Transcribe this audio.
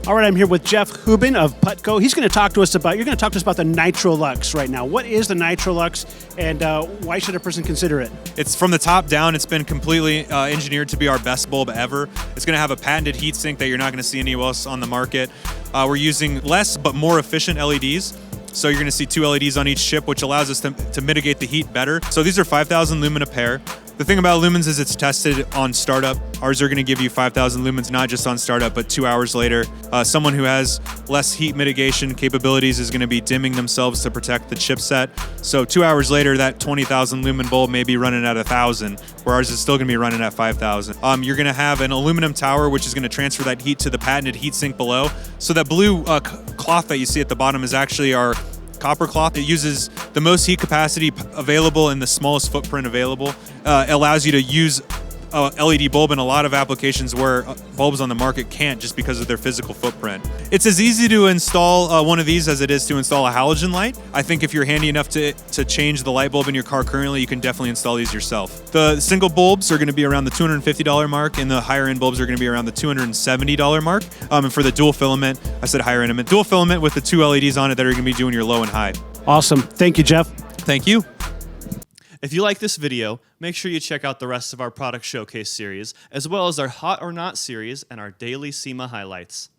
All right, I'm here with Jeff Hoobin of Putco. He's going to talk to us about, you're going to talk to us about the NitroLux right now. What is the NitroLux, and why should a person consider it? It's from the top down. It's been completely engineered to be our best bulb ever. It's going to have a patented heat sink that you're not going to see anywhere else on the market. We're using less but more efficient LEDs. So you're going to see 2 LEDs on each chip, which allows us to mitigate the heat better. So these are 5,000 lumen a pair. The thing about lumens is it's tested on startup. Ours are going to give you 5,000 lumens, not just on startup, but 2 hours later. Someone who has less heat mitigation capabilities is going to be dimming themselves to protect the chipset. So 2 hours later, that 20,000 lumen bulb may be running at 1,000, where ours is still going to be running at 5,000. You're going to have an aluminum tower, which is going to transfer that heat to the patented heat sink below. So that blue cloth that you see at the bottom is actually our copper cloth. It uses the most heat capacity available in the smallest footprint available. It allows you to use a LED bulb in a lot of applications where bulbs on the market can't, just because of their physical footprint. It's as easy to install one of these as it is to install a halogen light. I think if you're handy enough to change the light bulb in your car currently, you can definitely install these yourself. The single bulbs are going to be around the $250 mark, and the higher end bulbs are going to be around the $270 mark. And for the dual filament, I said higher end, dual filament with the 2 LEDs on it that are going to be doing your low and high. Awesome. Thank you, Jeff. Thank you. If you like this video, make sure you check out the rest of our product showcase series, as well as our Hot or Not series and our daily SEMA highlights.